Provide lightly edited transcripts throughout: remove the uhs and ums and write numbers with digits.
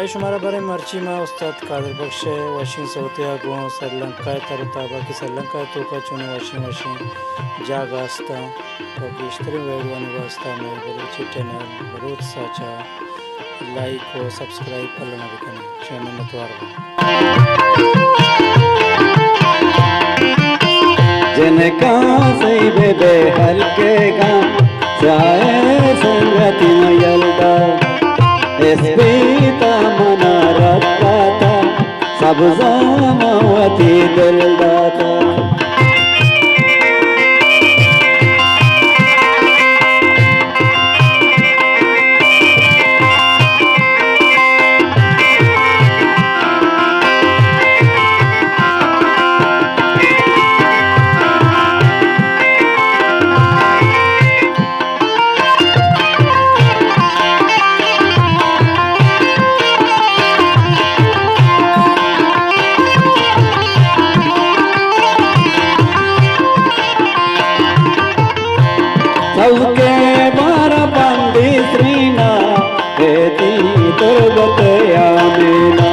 शुमारा बारे मर्ची में उस्ताद कादर बख्श वाशिंग सौतिया गो श्रीलंका तरताबा की श्रीलंका तो का चुने वाशिंग जाग आस्ता तो कि इश्तरी वेडवानी वास्ता में बलूची चैनल बलूच साचा लाइक और सब्सक्राइब कर लेना बिकने चैनल मतवार जिनका सही बेबे हल्के गा चाहे संगति मयलदा एस्पीता मना रखता सब जामवती दिल दाता सबके बार बंदी श्रीना खेती तुरबत यामीना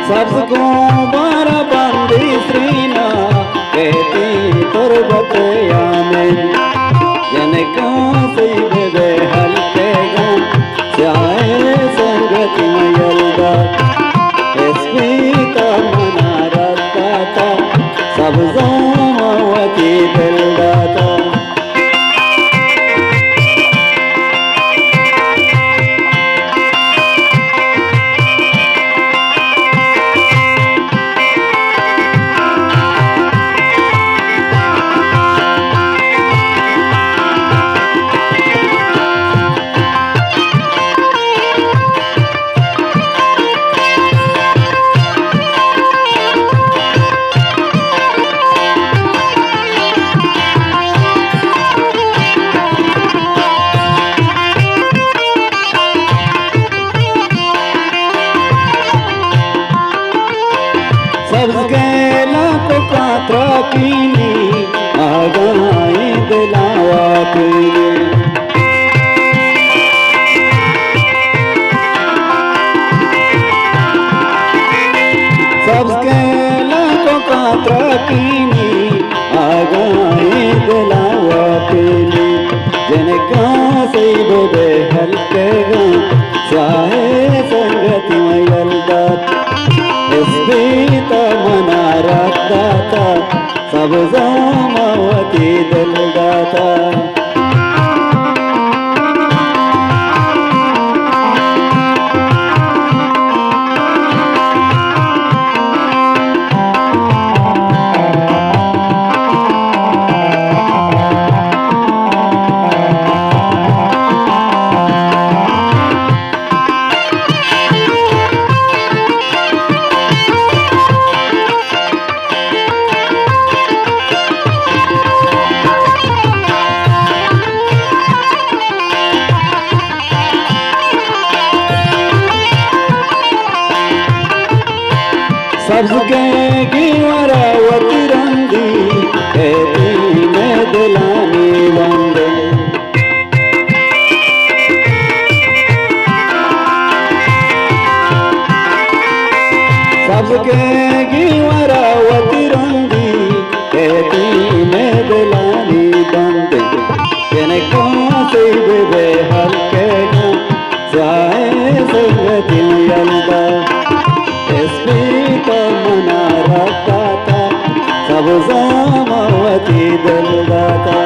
सबको बार बंदी श्रीना खेती तुरबत यामीना जनका सही बे हल्के गा चाहे संगति मयलदा एस्पीता मना रखता सब जामवती दिल दाता सबके लाख कात्रा कीनी आगाई दिलावा पीनी सबके लाख कात्रा कीनी आगाई दिलावा पीनी जिनका सही बे हल्के गा चाहे संगति मयलदा एस्पीता मना रखता सब जामवती दिल दाता सबके गिवरावती रंगी खेती में दिलानी बंदे सबके गिवरावती रंगी खेती में दिलानी बंदे जिनका सही बे हल्के गा चाहे संगति मयलदा एस्पीता मना रखता सब जामवती दिल दाता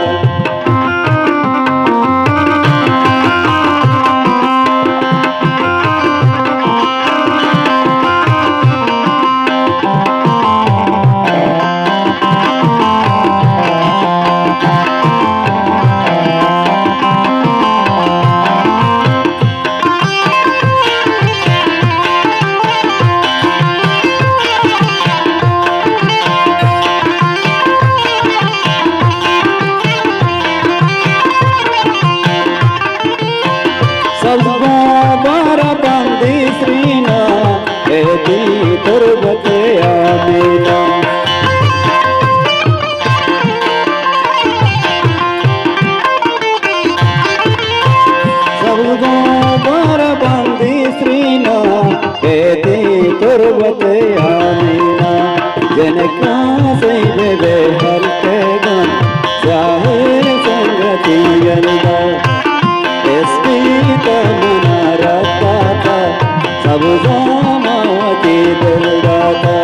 जनका सैबे हल्के गम चाहे संगति यलदा स्पीता मना रखता सब जामावती दिलदाता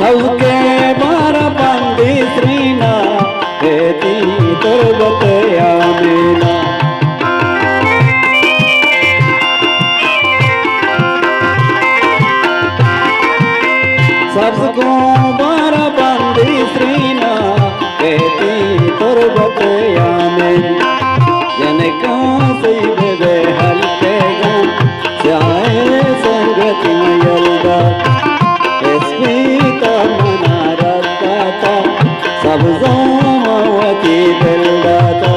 सबके बार बंदी श्रीना खेती तुरबतया मेना सबको बार बंदी श्रीना खेती तुरबतया मेना जनका सैबे हल्के गम चाहे संगति यलदा स्पीता मना रखता सब जामावती दिलदाता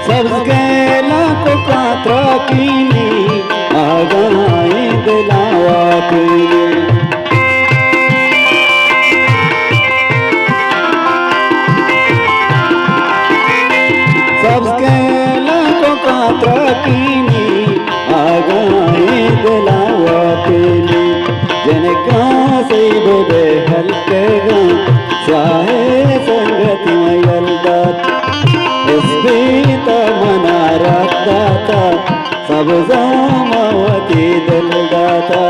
सबके लाखों कात्रा कीनी आगाए दिलावा पीनी सबके लाखों कात्रा कीनी आगाए दिलावा पीनी जनका सैबे हल्के गम चाहे संगति यलदा स्पीता मना रखता सब जामावती दिलदाता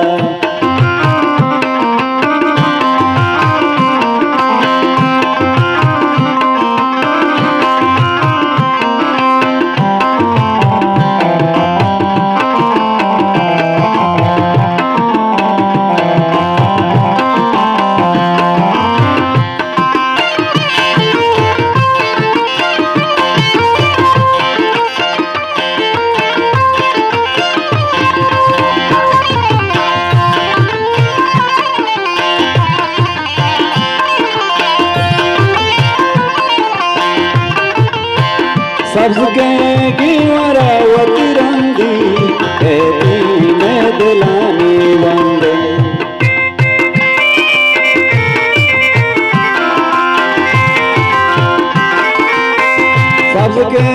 सबके गिवरावती रंगी खेती में दिलानी बंदे सबके